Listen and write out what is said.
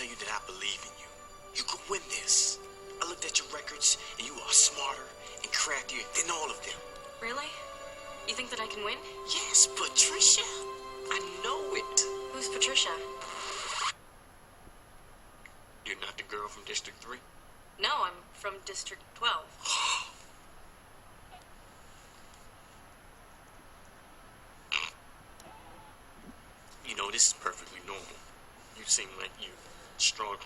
tell you that I believe in you. You could win this. I looked at your records, and you are smarter and craftier than all of them. Really? You think that I can win? Yes, Patricia. I know it. Who's Patricia? You're not the girl from District 3? No, I'm from District 12. You know, this is perfectly normal. You seem like you're strong.